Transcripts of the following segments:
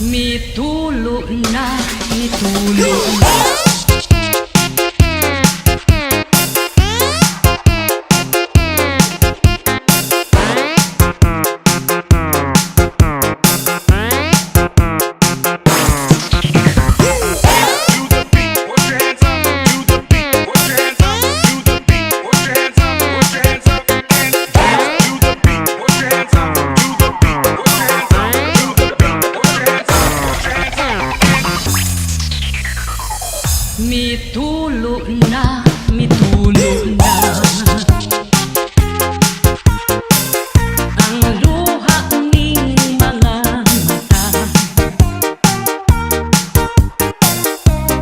Mitulo na, mitulo na. Mitulo na, mitulo na. Ang luha ning mga mata,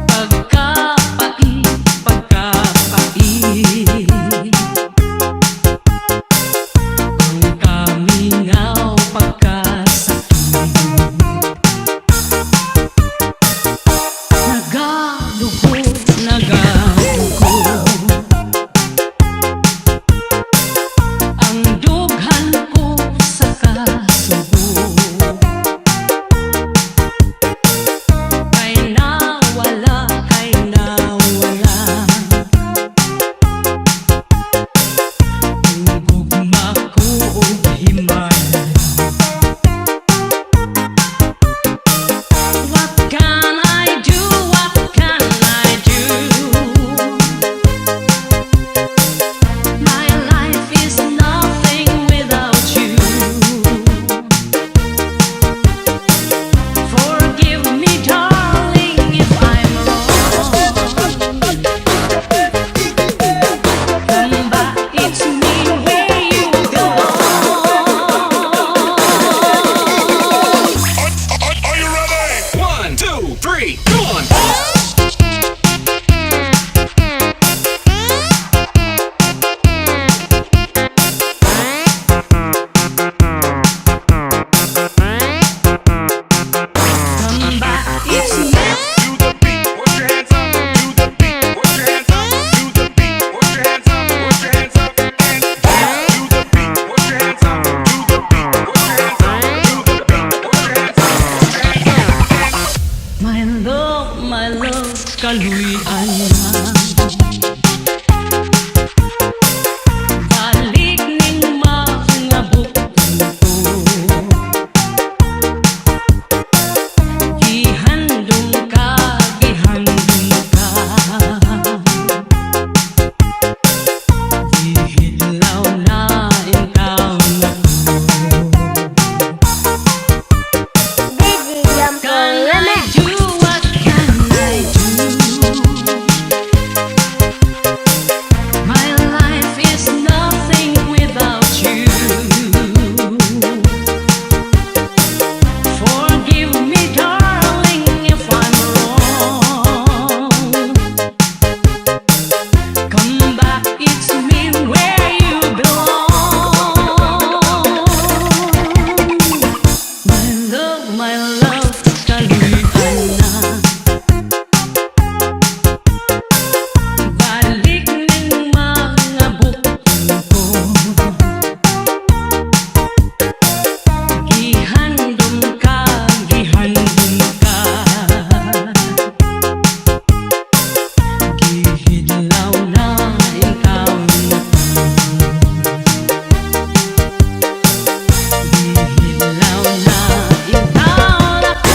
pagkapait, pagkapait. Ang kamingaw, pagkasakit. My love, kaluyan na. Balik ning mga bukton ko, gihandong ka, gihandong ka. Gihidlaw na ikaw na ko. Can I do what can I do? My life is nothing without you. Forgive me, darling, if I'm wrong. Come back, it's me where you belong. My love, kaluyan na. Balik ning mga bukton ko, gihandom ka, gihandom ka. Gihidlaw na ikaw na ko. Gihidlaw na ikaw na ko.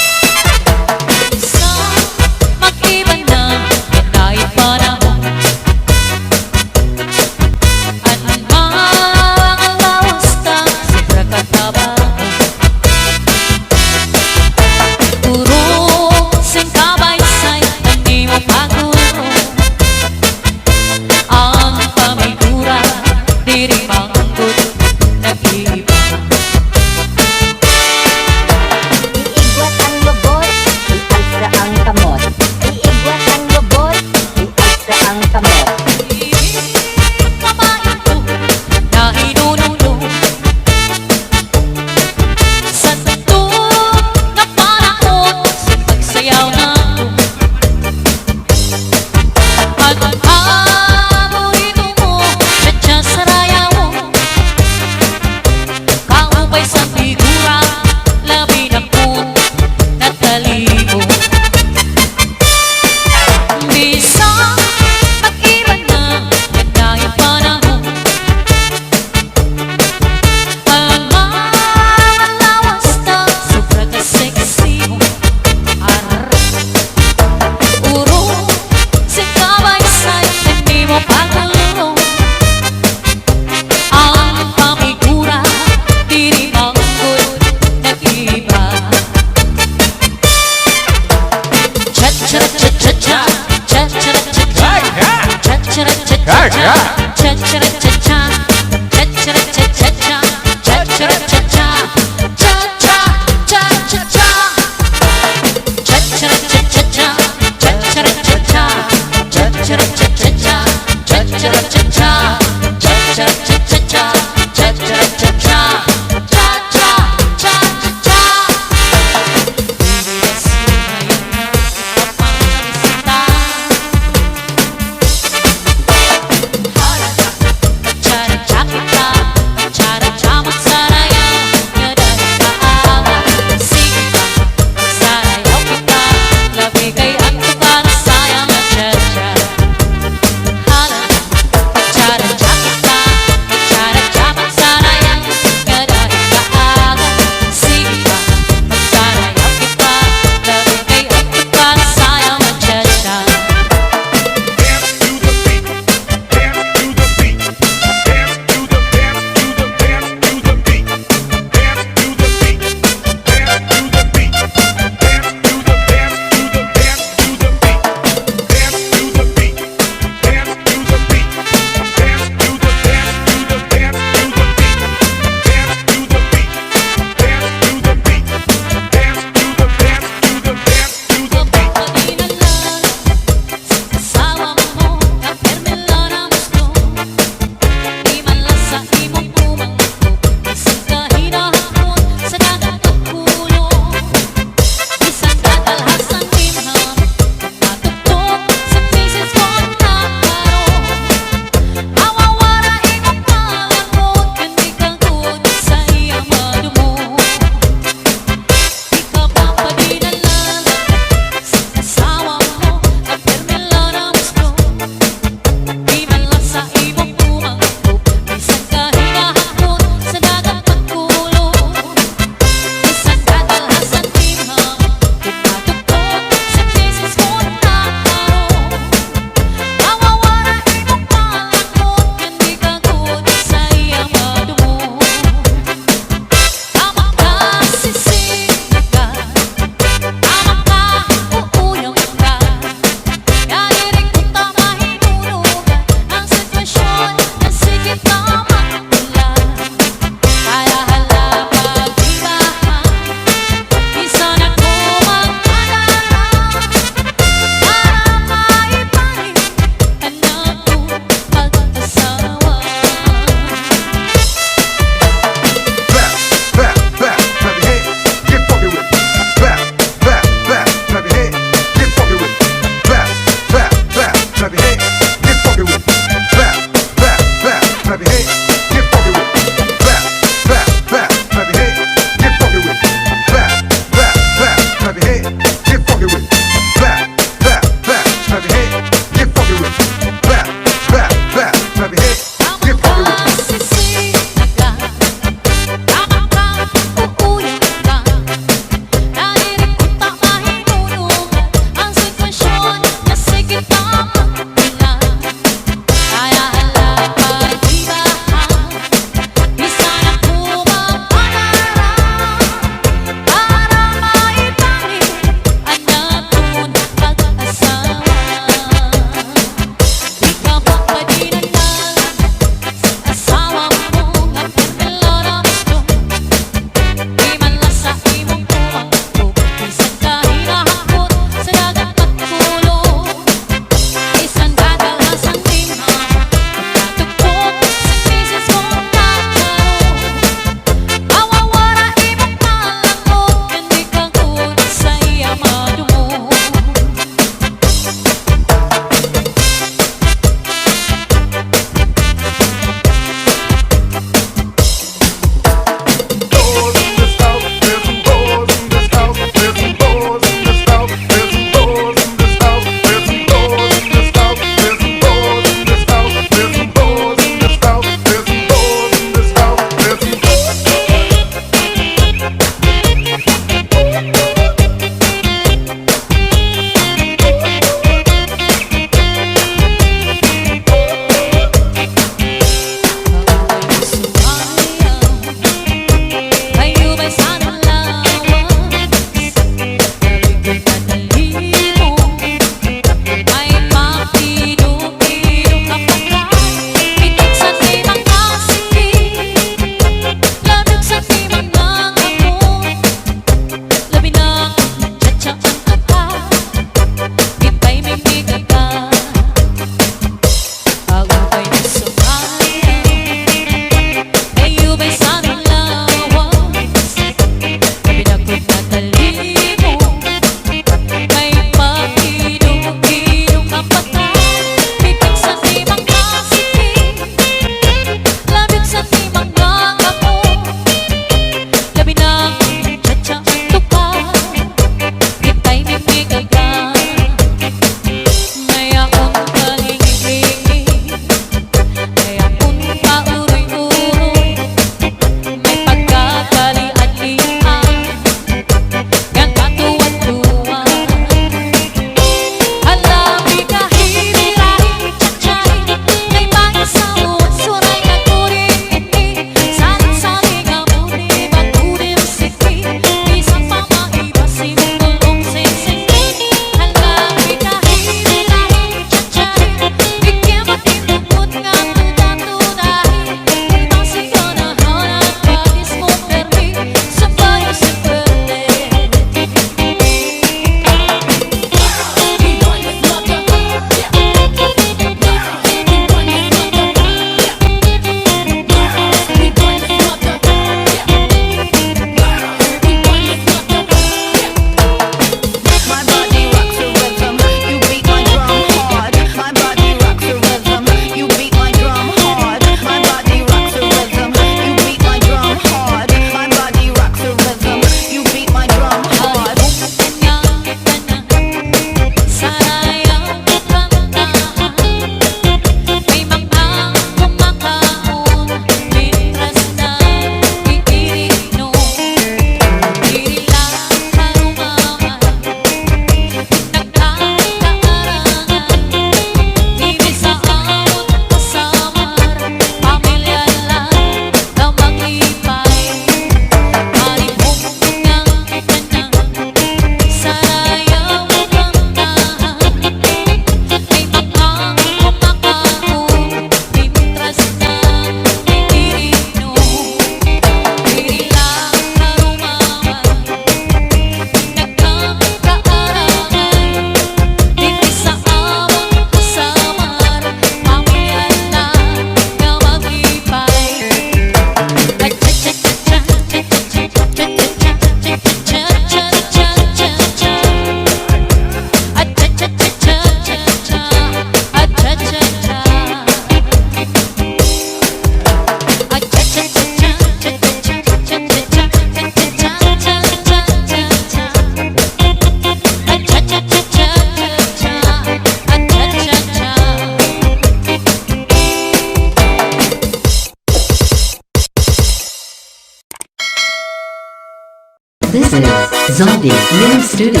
Zombie Mini Studio.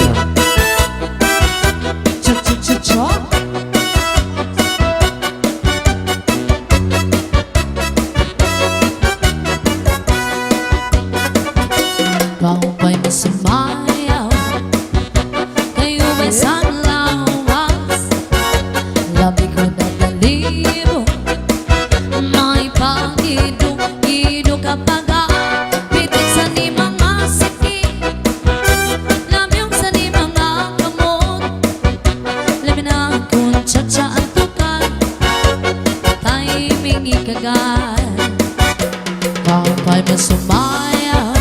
Kau ba'y masumayaw? Kayo ba'y sanlawas? Labi ko na balibo, may pag-idog-idog kapag pitik sa ni mga sikip, lamyong sa ni mga kamot, labi na kung tsa-tsa ang tukad, timing ikagad. Kau ba'y masumayaw?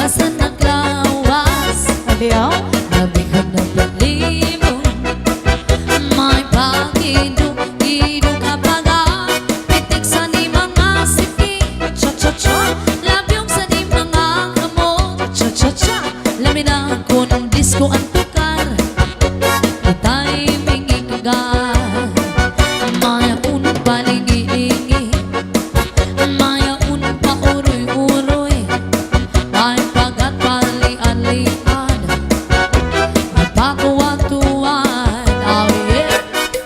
Sa naglawas, labi ko na balibo, may pag-idog-idog kapag pitik sa ni mga sikip, labyong sa ni mga kamot, labi na kung disco ang tukar, timing ikagad. Maya unang palingi-lingi, maya unang pauroy-uroy, ay pagat pali-alian, napakuwatuan. Oh yeah.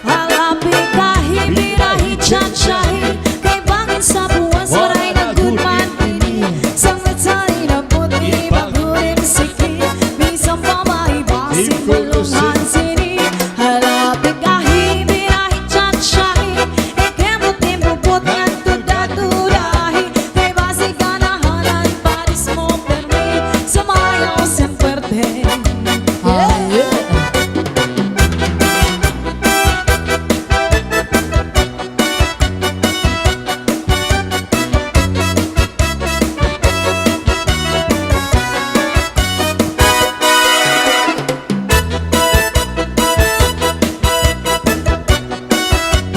Halapi kahit birahi tsatsyahi, kay bangin sa buwan saray ng goodman ini. Sangat sa'y nabuti bagurin sikip, minsan pa maibasi puluhan sini. Halapi kahit birahi tsatsyahi, ikembutin bubot ng tuda-tudahi, kay basi ganahanan paris mo permi, sumayaw semperte. Ah, yeah.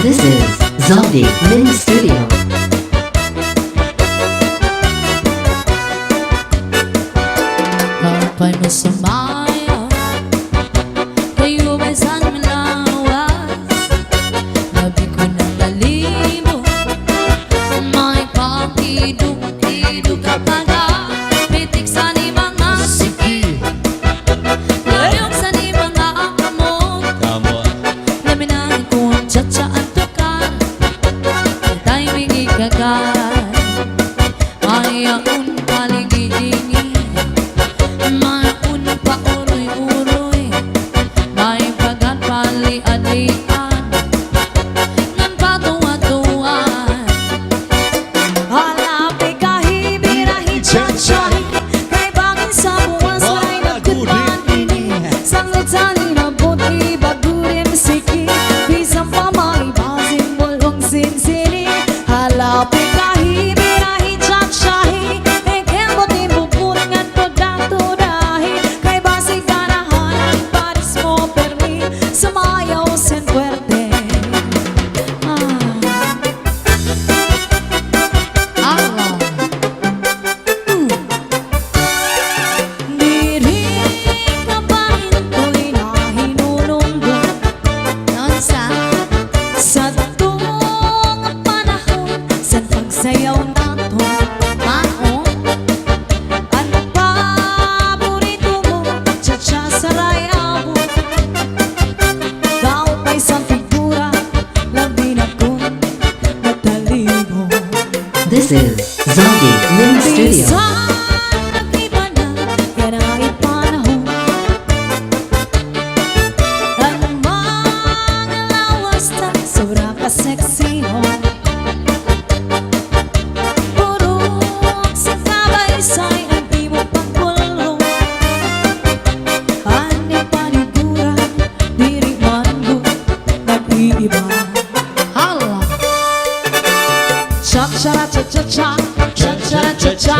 This is Zombie Mini Studio. Kau ba'y masumayaw? Kayo ba'y sanlawas? Labi ko na balibo, may pag-idog-idog kapag pitik sa ni mga sikip, layong sa ni mga kamot, labi na kung tsa-tsa ang tukar, timing ikagad. Maya un palingi-lingi, maya un pauroy-uroy, may pagat pali-alian, ngan patuwa-tuwan. Halapi kahit birahi tsatsyahi, kay bangin sa buwan saray ng goodman ini. Sangat sa'y nabuti bagurin sikip, bisan pa maibasin bulong sinsini. Halapi kahit birahi tsatsyahi, ikembutin bubot ng tuda-tudahi, kay basi ganahanan paris mo permi, sumayaw sen puerte. Allah, Diri ka ba hinto'y nahinulunggo nonsa, sa tuong panahon sa pagsayaw nato? mao, Ano paborito mo? Tsa-tsa saray abo, daw kay sa figura, labi na kung natalibo. This is Zombie Mini Studio. Bisan nag-iba na yan ang ipanahon, ang mga lawas na sobra ka-sexy ho. Puro sa kabaysay ang di mo pagkulong, ani panigura, diri man go nag-iiba. hala, Cha-cha-ra-cha-cha-cha, cha-cha-ra-cha-cha,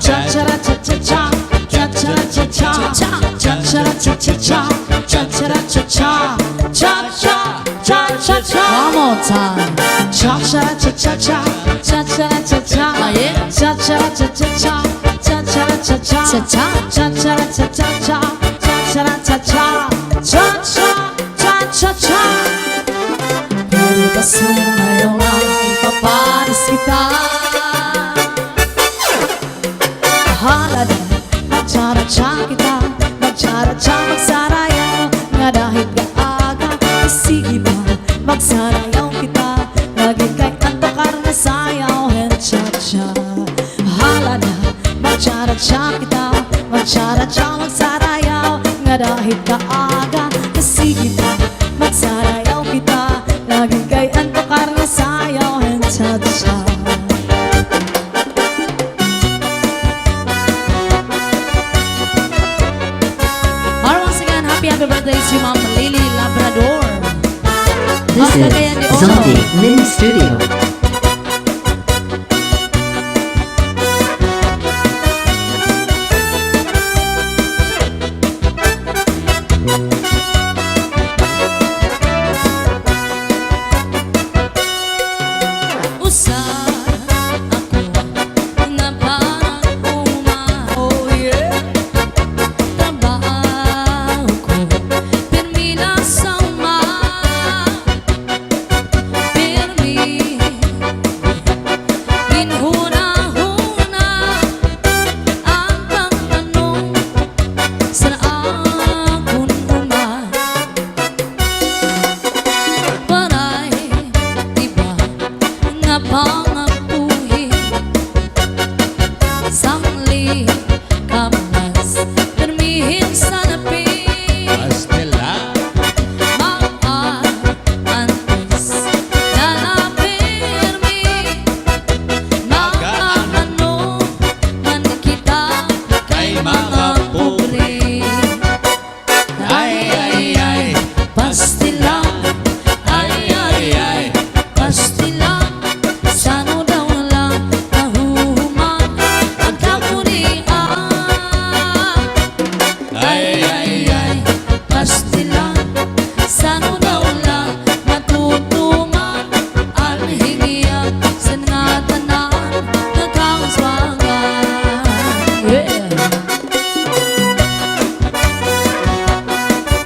cha-cha-ra-cha-cha-cha, cha-cha-ra-cha-cha, cha-cha-ra-cha-cha-cha, cha-cha-ra-cha-cha, cha-cha, cha-cha-cha. one more time. Cha-cha-ra-cha-cha-cha, cha-cha-ra-cha-cha, Ah, yeah. cha-cha-ra-cha-cha-cha, cha-cha-ra-cha-cha, Cha-cha. cha-cha-ra-cha-cha-cha, cha-cha-ra-cha-cha, cha-cha, cha-cha-cha. Pero basta ngayon ay ipaparis kita, bahala na Magtsara-tsa kita, magtsara-tsa magsarayaw. Nga dahil kaaga, sige ba magsarayaw kita. Lagi kay anto karna sayaw and cha-cha. Hala na, magtsara-tsa kita, magtsara-tsa magsarayaw. Nga dahil kaaga, sige ba magsarayaw kita. Lagi kay anto karna sayaw and cha-cha. Happy birthday si Ma'am Lily Labrador. This Cagayan de is Oro. Zombie Mini Studio.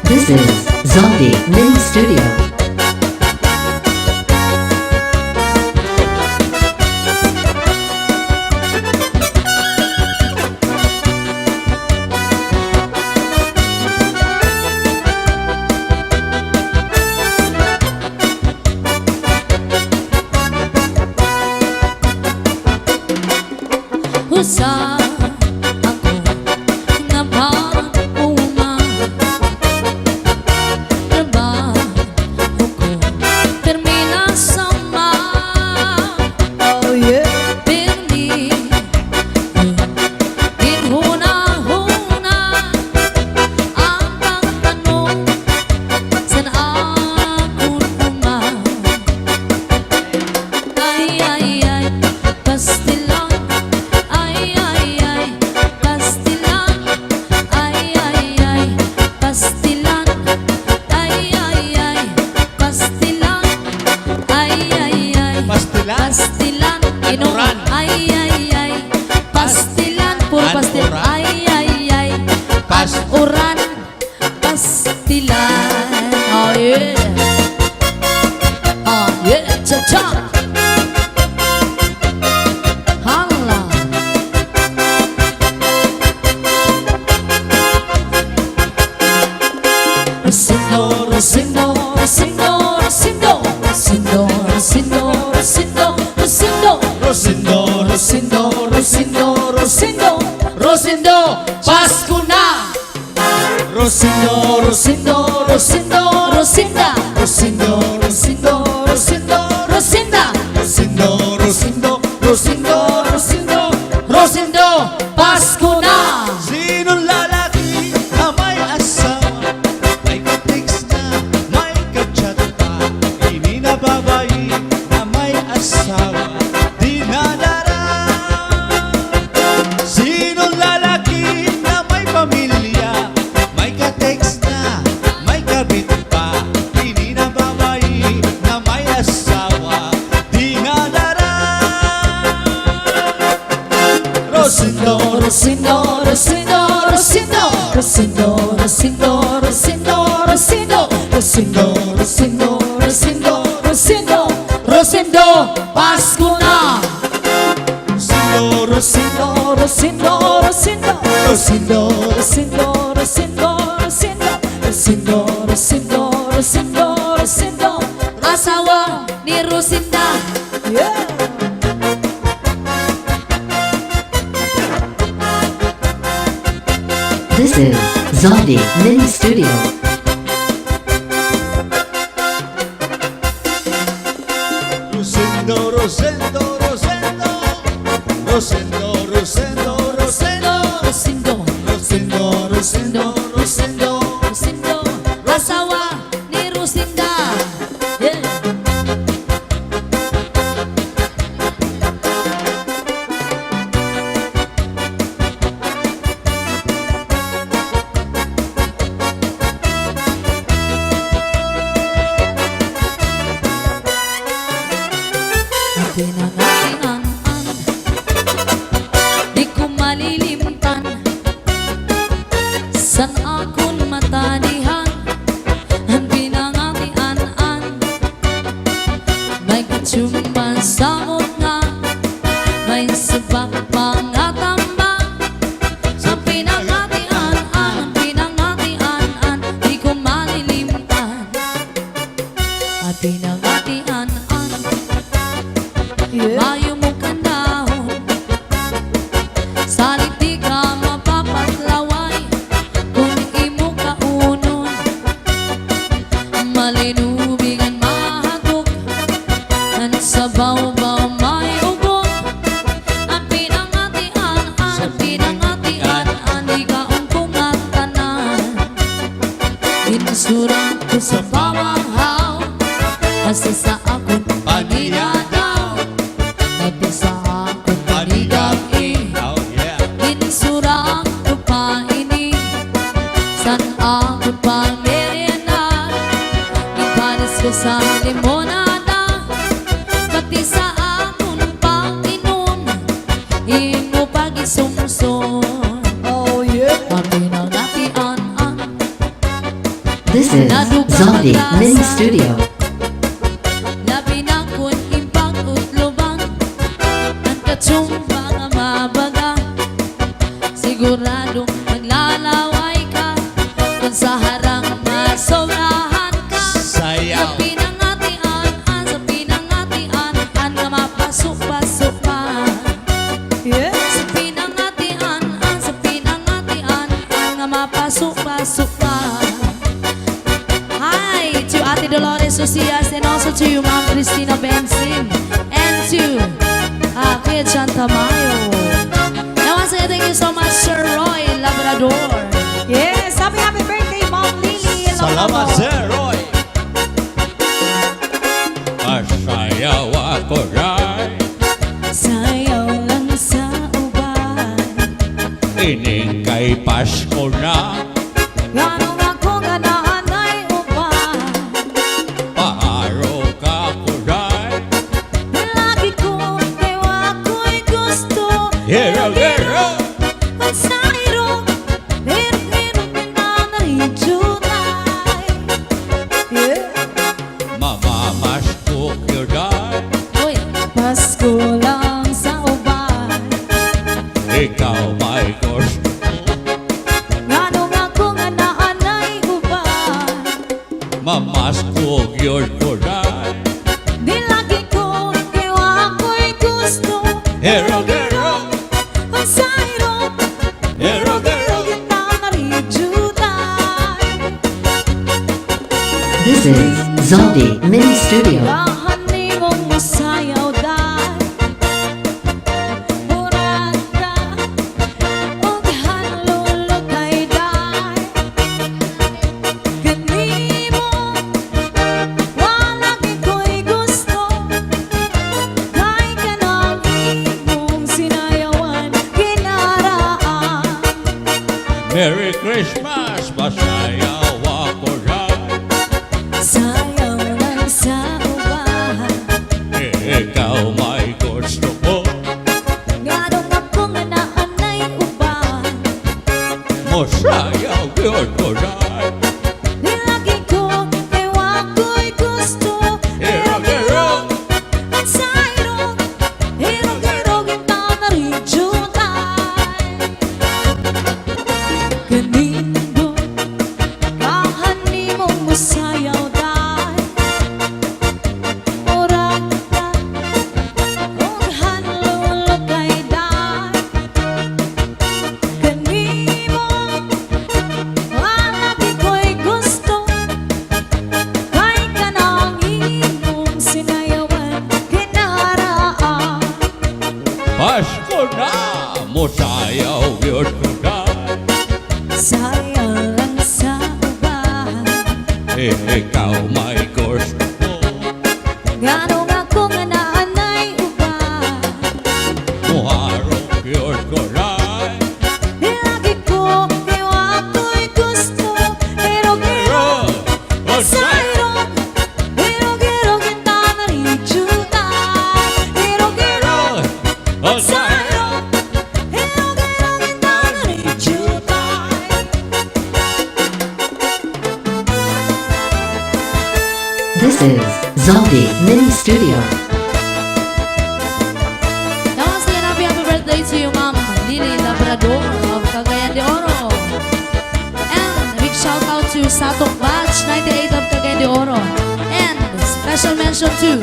This is Zombie Mini Studio. Usa ako na parang uma. Trabaho ko termina sama. Oh yeah. Permi huna-huna ang pagtanong saan ako uma. Ay, pastilan. Pastilan, inuran. Ay, pastilan, puro pastilan. Ay, uran, pastilan. Oh yeah, oh yeah, cha-cha. Hala. Rosindo, Rosindo, Rosindo, Rosindo, Rosindo, Rosindo, Rosindo. Rosindo, Rosindo, Rosindo, Rosindo, Rosindo, Pasko na! Rosindo, Rosindo, Rosindo, Rosinda, Rosindo, Rosindo, Rosindo, Rosinda, Rosindo, Rosindo, Rosindo, Rosindo, Rosindo, Pasko na! Sinong lalaki na may asawa, may ka-text na, may ka-chat pa, hindi na babae na may asawa, di nadara. Sinong lalaki na may pamilya, may ka-text na, may kabit pa, hindi na babae na may asawa, di nadara. Rosindo, Rosindo, Rosindo, Rosindo, Rosindo, Rosindo, Rosindo, Rosindo, Rosindo, Rosindo, Rosindo, Rosindo, Rosindo, Pasko na! Rosindo, Rosindo, Rosindo, Rosindo, Rosindo, Rosindo, Rosindo, Rosindo, Rosindo, Rosindo, Rosindo, Rosindo, asawa ni Rosinda. Yeah. This is Zaldi Mini Studio. Rosendo, Rosendo, Rosendo, Rosendo, Rosendo, Rosendo, Rosindo, Rosendo, Rosendo, Rosendo. Rosindo, asawa ni Rosinda. Yeah. Pinangatingan, di ko malilimtan. San akong matanihan, ang pinangatian. May katsumban sa nga, may sabak pangatamba. Ang pinangatian, di ko malilimtan. At pinangatian, mayo mo kanahon, salit di ka mapapatlaway kung imo kaunon. Malinubingan mahagok, ang sabaw-baw may ugot. Ang pinangatian, di ka ungkong at tanan. Insurang ko sa pamanghaw, kasi sa akong paninadaw. Nabisa akong paligag-i, Oh yeah. insurang ko pa ini. San akong pangmerienda, ipanis ko sa limonada. Pati sa akong pang-inom, imo pag-isumson. Oh yeah. Ang pinangatian, This is Zaldi Mini Studio. labi na kun impang utloban, ang katsumba nga mabaga. Sigurado maglalaway ka, kung sa harang masobrahan ka. Sayaw. Sa pinangatian, nga mapasok-pasok pa. Sa pinangatian, nga mapasok-pasok pa. Hi to Ate Dolores Socias and also to you, Ma'am Cristina Benson, and to Kuya John Tamayo. Now, once again, thank you so much, Sir Roy Labrador. Yes, happy birthday, Ma'am Lily. Salamat, Sir Roy. Masayaw ako rin, Sayaw lang sa uban, ining kay Pasko na. ganong ako nga naanay uban. Paaro ka ko rin. Lagi ko, kaya ako'y gusto. Hero, hero. Ang sairo, pero pinanaridyunay. Yeah. Mamamas ko rin. Uy, Pasko lang sa uban. Ikaw may gusto. Ganong ako nga naanay uban. Mamas ko yun ko rin. Di lagi ko, kaya ako'y gusto. Hero, hero. Ang sairo, Hero, hero. pinanaridyunay. This is Zaldi Mini Studio. Kahani mong masayaw dahil Murata og hanlulog kay dahil Kanimo walang iko'y gusto. Kay kanang imong sinayawan kinaraan. Merry Christmas, masayaw ako rin. Sayaw lang sa uban. Ikaw may gusto ko. Ganong ako nga naanay uban. Masayaw yun ko rin. Di lagi ko, kaya ako'y gusto. Hero, hero. Ang sairo, hirog-hirog yung tanaridyunay. ikaw may gusto. Ganong ako nga naanay uba. Muharap yun ko rin. Lagi ko, kayo ako'y gusto. Hero-hero, sayro. Hero-hero, kita na richuta. Hero-hero, sayro. Hero-hero, kita na richuta. This is Zaldi Mini Studio. Once again, happy birthday to you, Ma'am Lily Labrador of Cagayan de Oro. And a big shout out to Satong Batch 98 of Cagayan de Oro. And special mention to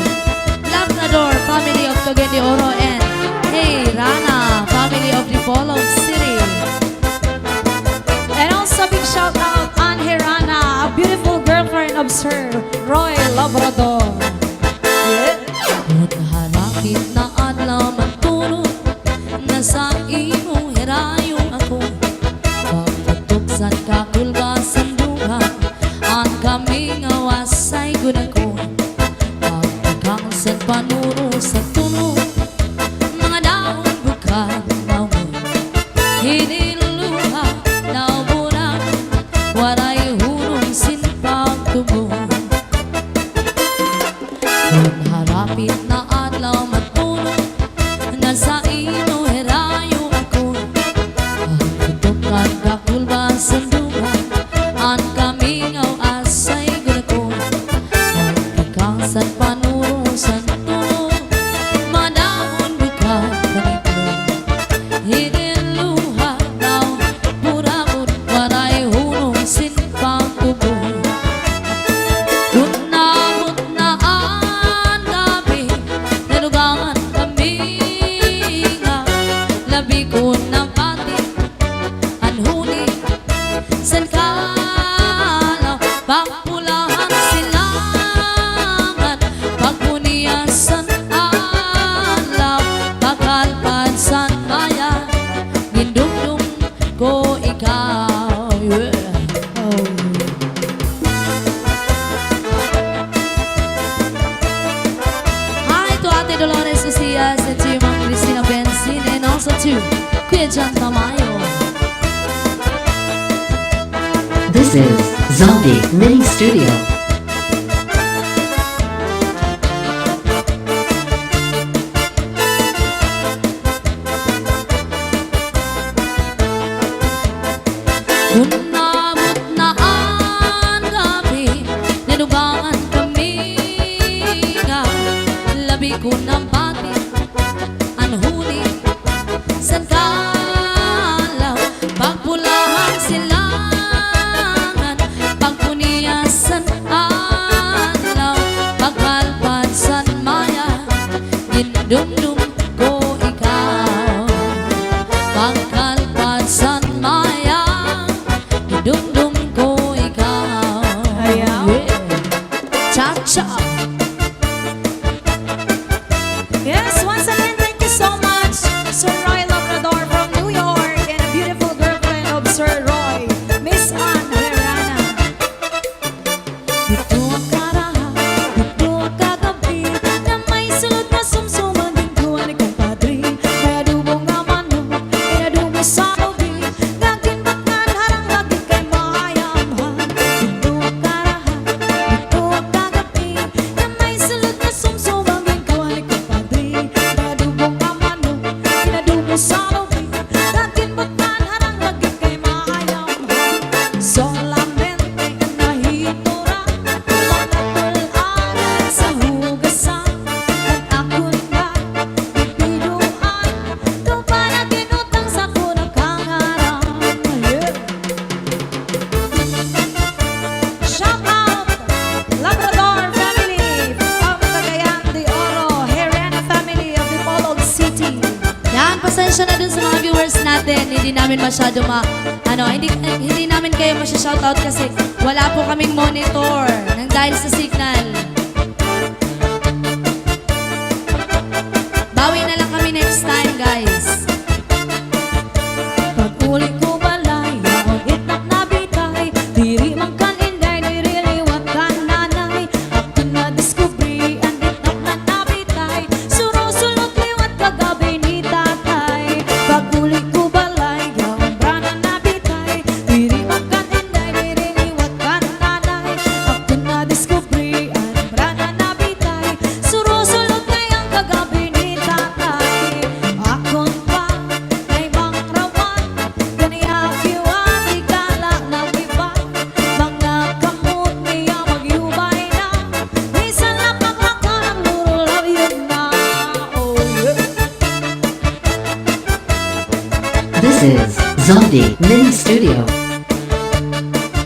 Labrador family of Cagayan de Oro and Hey Rana family of Dipolog City. And also big shout out on Hirana, a beautiful girlfriend of Sir Roy Labrador. Ngunit nahalapit na adlaw magtulog na sa imo hirayong ako. Pagpatuksan ka kulba sa duha ang kaming awasay gud ako. Pagpagkangsan panuro sa tunog mga daon bukal mawon. Hiniluluha na muna waray hunong sinpang tubo. Kung harapit na adlaw matulog na sa ino herayo ako. Pagtutukan kakulba sa duha ang kamingaw asay gulako. Pagkikangsan panuro sa tunog madahon bukal kanito. Hiniluha daw purabot waray hunong sinpang tubo. Kunabot na ang gabi, nalugangan kami nga labi ko ng pati, anhuni, salkala, pagpulahan silangan, pagpuniyasan alaw, pagkalpansan maya, gindumdum ko ikaw. Yeah. Hi to Ate Dolores Ucias and to Ma'am Cristina Benzin and also to Kuya John Tamayo. This is Zaldi Mini Studio. Kunabot na ang gabi, nalugangan kami nga labi ko ng pati, anhuni, sangkalaw, pagpulahan silangan, pagpuniyasan alaw, pagkalpansan maya, gindumdum ko ikaw. Pagkalpansan maya, gindumdum ko ikaw. Ayaw. Yeah. Cha-cha. Yes, once again, thank you so much, Sir Roy Labrador from New York, and a beautiful girlfriend of Sir Roy, Miss Ann Herrana. Dito ang karaha, dito ang kagabi, na may sulod na sumsuman din ko ang kumpadri. Kaya dubong nga manok, inadubo sa ubi, gagin bakan harang lagi kay maayamhan. Dito ang karaha, dito ang kagabi, na may sulod na sumsuman din ko ang kumpadri. Kaya dubong nga manok, inadubo sa ubi, gagin bakan harang lagi kay maayamhan. Solamente nahitura, matutularan sa hugasan. Nag-akon nga, bibiduan, ito pa na tinutang sa kunang kangarang. Shout out, Labrador family of Cagayan de Oro, Herrana family of Dipolog City. Yan, pasensya na dun sa mga viewers natin. Hindi namin masyado hindi namin kayo masya-shoutout kasi wala po kaming monitor nang dahil sa signal. Bawi na lang kami next time, guys. Pag-uli ko balay, ang itnak na bitay, diri man kan inday, diri liwat Zaldi Mini Studio.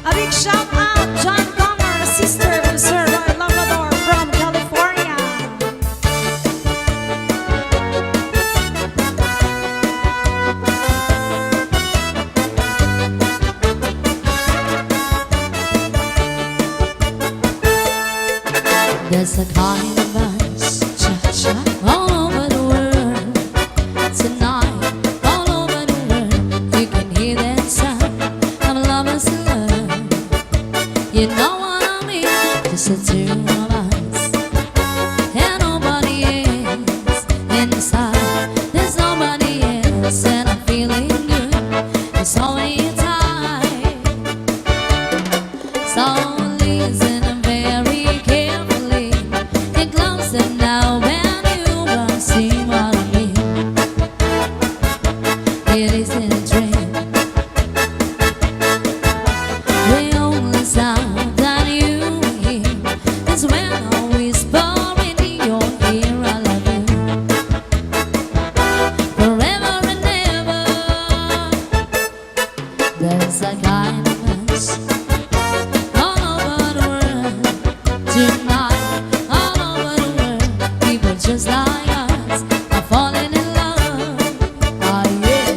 A big shout out, John Comer, sister of Sir Roy Labrador from California. There's a kind of us, cha-cha, all over the world. Tonight, all over the world, you can hear that sound of lovers in love. You know what I mean? Just the two of us, and nobody else inside. There's nobody else, and I'm feeling good. It's only time, so listen very carefully. Get closer now when you will see what I mean. It isn't a dream. The only sound that you hear is when I whisper in your ear, I love you forever and ever. There's a kind of us all over the world tonight, all over the world. People just like us are falling in love. Ah, yeah.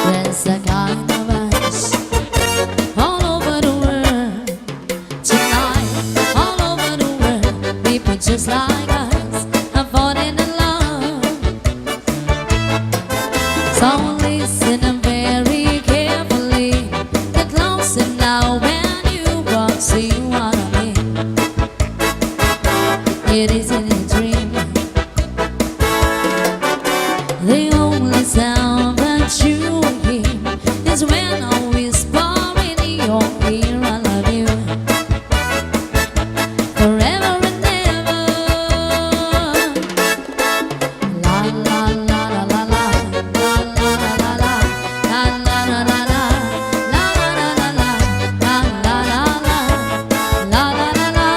There's a kind of us all over the world tonight, all over the world. People just like us are falling in love. So listen very carefully. Get closer now when you walk, see what I mean. It isn't a dream. The only sound that you hear is when I whisper in your ear, I love you forever and ever. La la la la la la, la la la la la, la la la la la, la la la la la, la la la la, la la la la.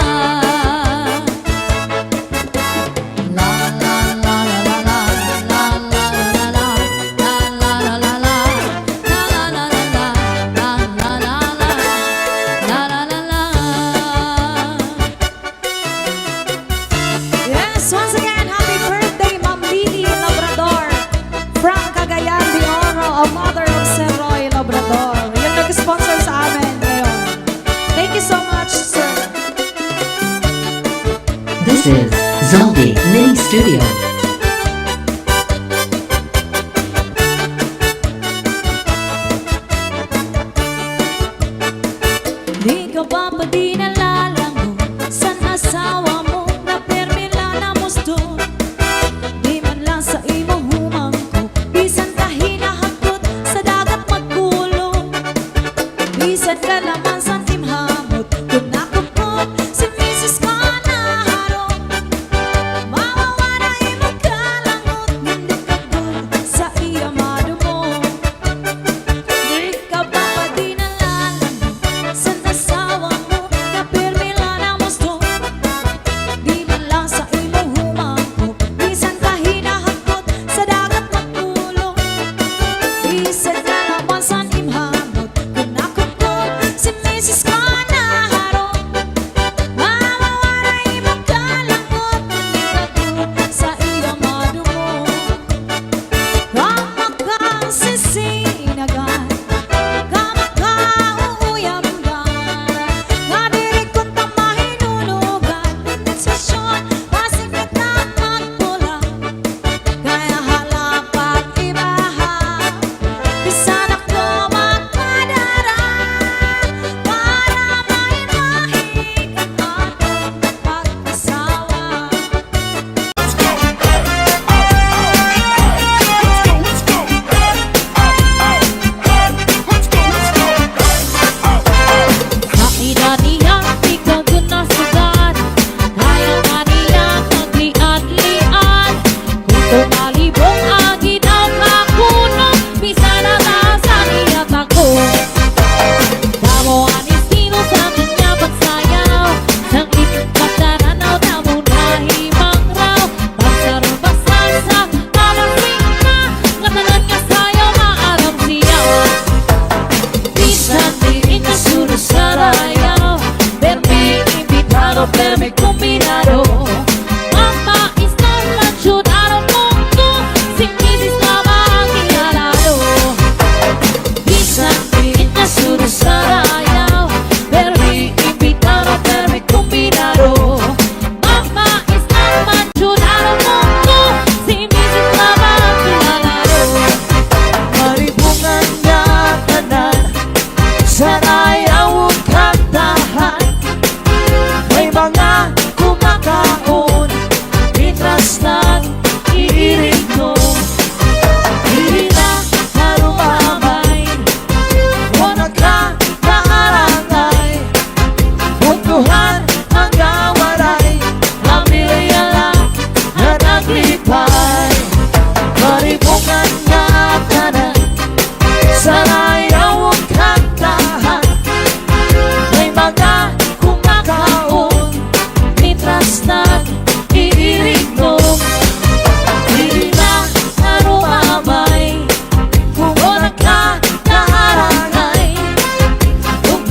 La la la la la la, la la la la la, la la la la la, la la la la la, la la la la, la la la la. Yes, once again, happy birthday, Ma'am Lily Labrador from Cagayan de Oro, a mother of Sir Roy Labrador. Yung nag-sponsor sa amin ngayon. Thank you so much, sir. This is Zaldi Mini Studio. Di ka ba pa di nalalango sa asawa mo na permila na musto? Di man lang sa imo humangko, bisan ka hinahagot sa dagat magkulong. Bisan ka naman sa timhamot, kung nakupot si Mrs. Manaharo. Mawawala imo kalangot, hindi ka good sa iyamado mo. Di ka ba pa di nalalango sa asawa mo na permila na musto? Di man lang sa imo humangko, bisan ka hinahagot sa dagat magkulong. Bisan ka naman sa imhamot, kung nakupot si Mrs.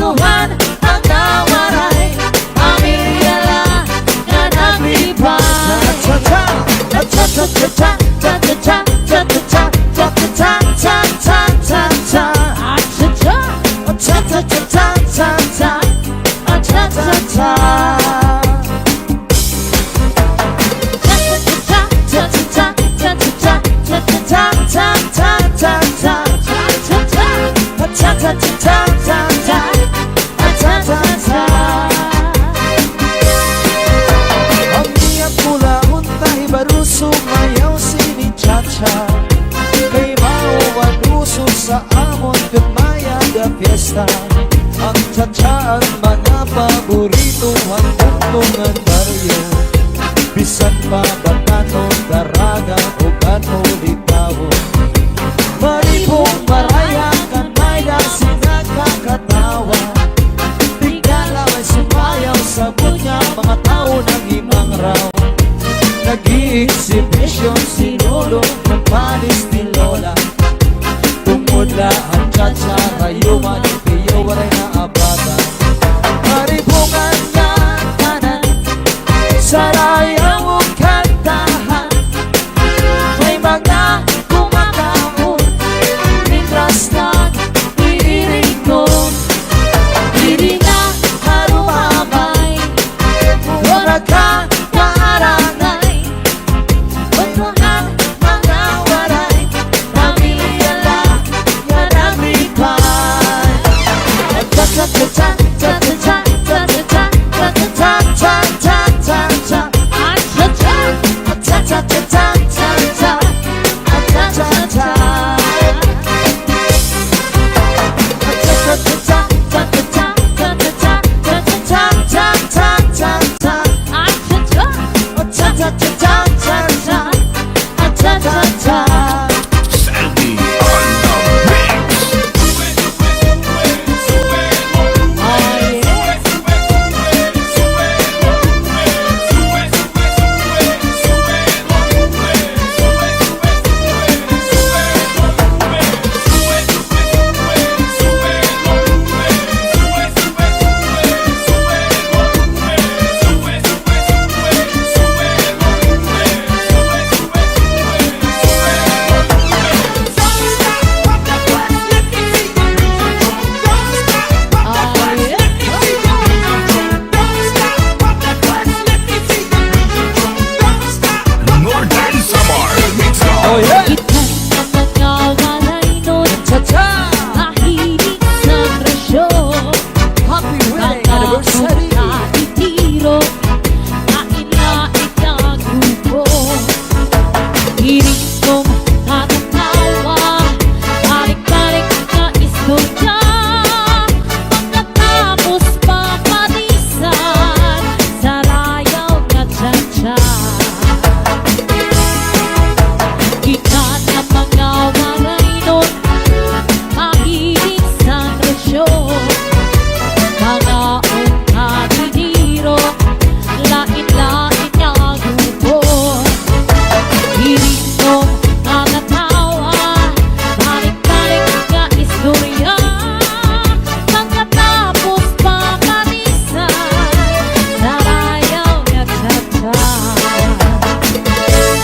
Butuhan ang nawaray Pamilya lang na naglipad Cha-cha-cha, cha-cha-cha, cha-cha-cha, cha-cha-cha, cha-cha-cha, cha-cha-cha, cha-cha-cha, cha-cha-cha, cha-cha-cha, cha-cha-cha. Ang niya pula untay baru sumayaw sini Chacha Kay mauwan uso sa amon kumaya da fiesta Ang Chacha ang mga paborito ang tuntungan baryo Bisan pa batano, daraga o gato litawo Maripong maraya kan may dasing nakakatawa Tigala may sumayaw sa bunya mga tao ng imang raw Nag-i-exhibition si Lolo ng panis ni Lola Tumula ang Chacha, rayuman ng piyo, waray na abada Maripungan na kanan, sarayaw ang kantahan May mga kumakahon, mitras na iiring ko Hindi na harumabay, wala ka kaaranay Butuhan mga waray, pamilya lang yan ang lipad Cha-cha-cha, cha-cha-cha, cha-cha-cha, cha-cha-cha, cha-cha-cha, cha-cha Cha-cha-cha, cha-cha-cha, cha-cha-cha Sandy on the mix. Northern Samar Mix Oh yeah! Itan ang mga walay nun Cha-cha! Mahilig sa presyo Happy wedding anniversary! Nakatitiro Kainlait na grupo Hiring kong natatawa Balik-balik na istorya Pagkatapos papatisan Sarayaw na cha-cha Kita ng mga walay nun Mahilig sa presyo Mga ungkatiniro Lain-lain niya grupo Hiling kong natatawa Balik-balik nga istorya Pagkatapos papatisan Sarayaw na cha-cha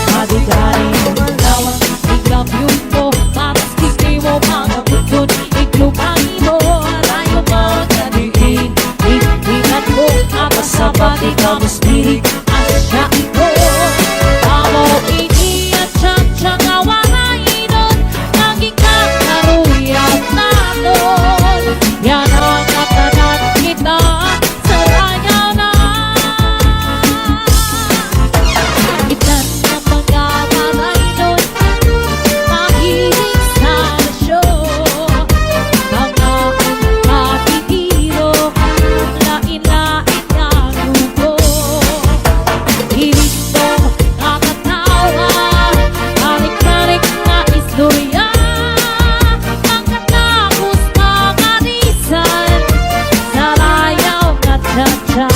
Madigari mo malawang Iglap yung po Tapos kikli mo mga bukod Iglupangin mo Arayo magkadiin Itingat mo Tapos sa pati Tapos birig Asya ito Amo ini at cha-cha nga walay nun Naging kakaruyan natin Yan ang katanan kita Sarayaw na Itan ng mga walay nun Mahilig sa presyo Mga ungkatitiro Lain-lain na grupo Hiling kong nakatawa Balik-balik na istorya Pagkatapos papatisan Sarayaw na cha-cha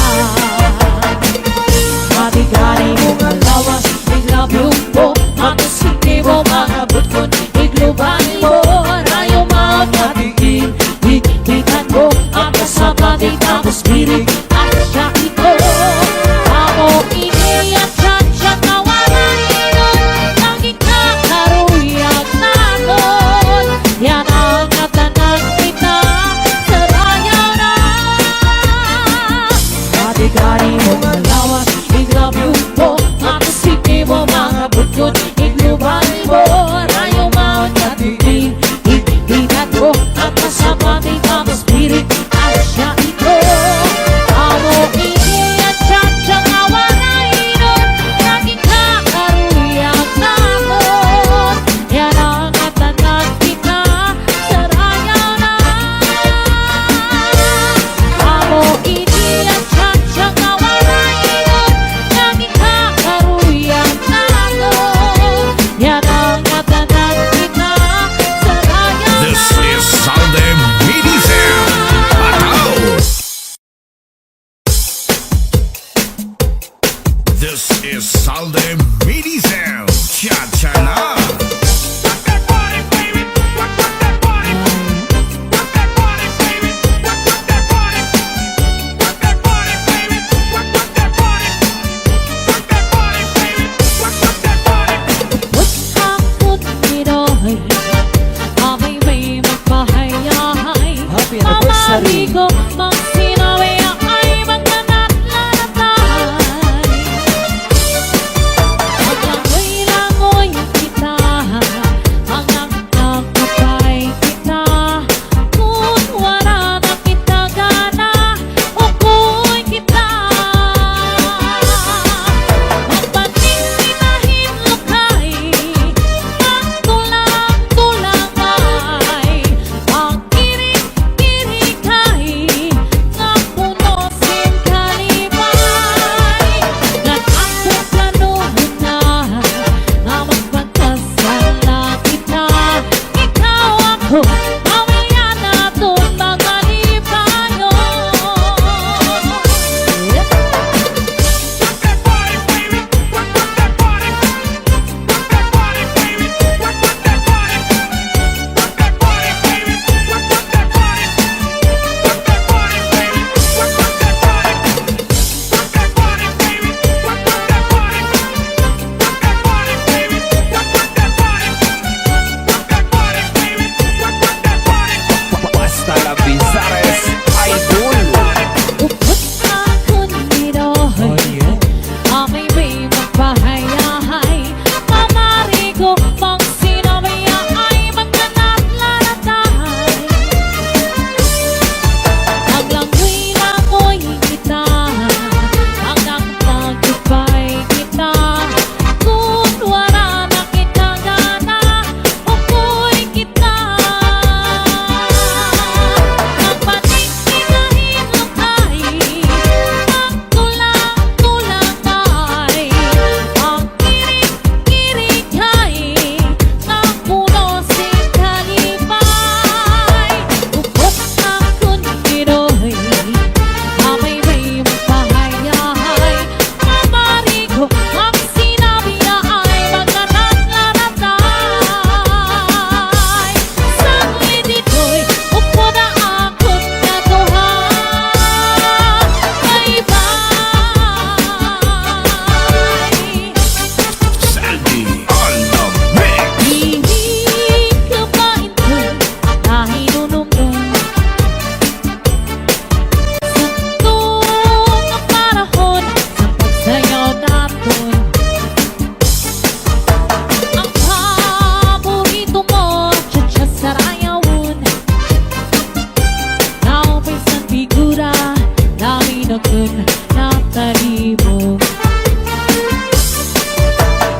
Matigari mo malawas Iglap yung po Tapos hindi mo makabukod Iglupangin mo Arayo magkatigil Higpitan mo Ang kasama Bigari mo malawas, iglabyo mo At sige mo mga bukod, iglubali mo Rayo mawag at hindi, itinag mo At masabati ang spirit at siya ito Amo ini at siyang awarain Naging kakaruyang namon Yan ang atanag kita sa raya na Amo ini at siyang awarain Naging kakaruyang namon Yan ang atanag kita sa raya na This is Salde Medizem. Ataw! This is Salde Medizem. Cha-cha na! Takot niro'y Amay may magpahayahay Happy anniversary. Mamarigo magsinawi ay magnanatlanatay Maglangoy-langoy kita Hanggang nagkapay kita Kung wala na kita gana Ukuy kita Magpatinginahin lukay Ang tulang-tulang ay Ang kirik-kirikay Nga puno sin kalibay Nag-asong planuhin na Nga magpagkasala kita Ikaw ako Mamaya natin magalibayo Basta la Bizares Idol. Upot ako niro'y Amay may magpahayahay Mamarigo magsinawi ay magnanatlanatay Maglangoy-langoy kita Hanggang nagkupay kita Kung wala na kita gana Ukuy kita Magpatinginahin lukay Ang tulang-tulang ay Ang kirik-kirikay Nga puno sin kalibay Upot ako niro'y Amay may magpahayahay Mamarigo ang sinabi na ay magnanatlanatay Saglit ito'y upo na ako't natuhan Bye-bye Saldi on the mix. Hindi ka ba ito nahinunumdum Sakto ang panahon sa pagsayaw natin Ang paborito mo, cha-cha sa rayawon Naupisan figura, namin ako'n natalibog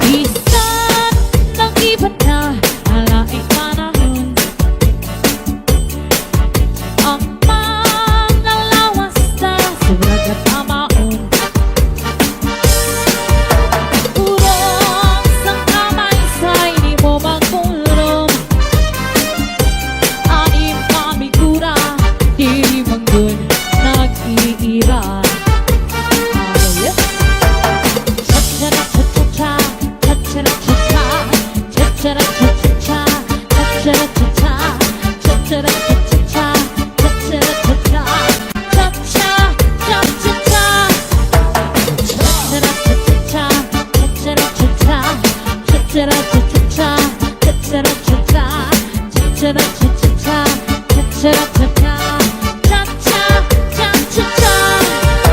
Isan ng iba na alaing panahon Ang manglalawas na surag at amaon Urong sang kamay sa hindi mo magkulong Anim kamigura, di manggun nag-iira Cha-cha-cha-cha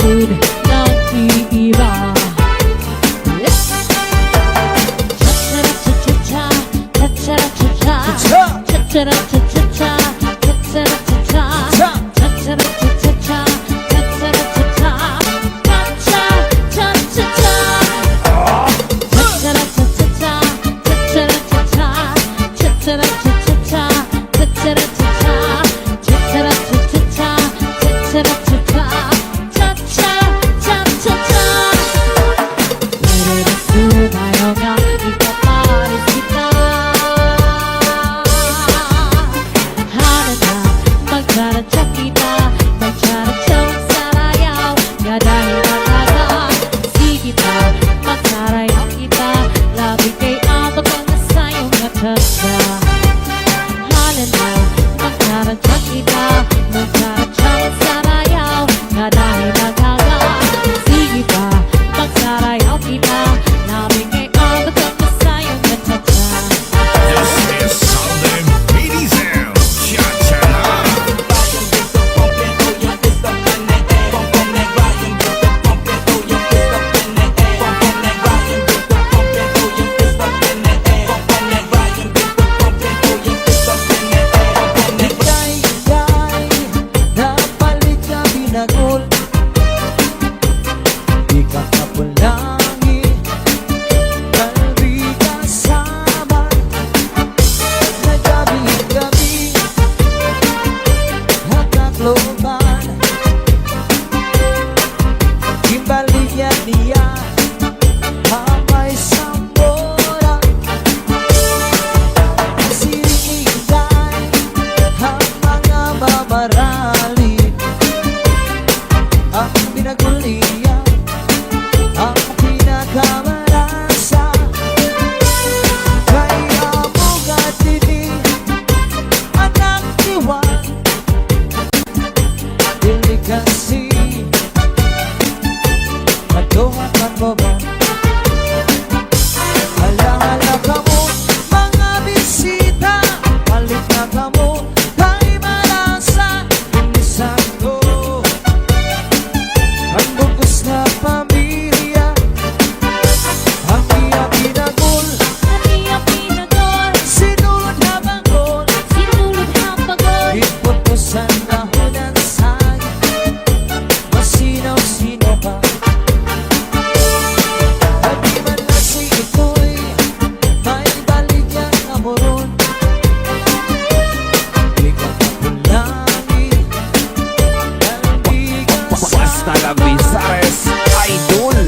mood nag-iiba. Cha-cha-cha-cha-cha, cha-cha-cha-cha-cha, cha-cha-cha-cha-cha, cha-cha-cha-cha-cha, cha-cha-cha-cha, cha-cha-cha-cha-cha. This is Salde Midism. Cha-cha-la. Napalit ka binagol, di ka kapulangi, kalbi kasama, na gabi-gabi, hakakloban, kimbalinya niya, hamay sambora, siringay, ang mga mamarali, ang pinaguliya, ang pinakamarasa. Kaya mo gatini, anak iwan, delikasi, matuhakan mo ba? Hala-hala ka mo, mga bisita, balik na ka mo, kay marasa, inisan ko. Ang bugos na pamilya, ang iya pinagol, sinulod na banggol, ipot mo sa dahon ng saging, masinaw-sino pa. At di man lang si ito'y may balik niyang amoron, di ka kapulangin, kalbi kasama. Basta la Visares Idol.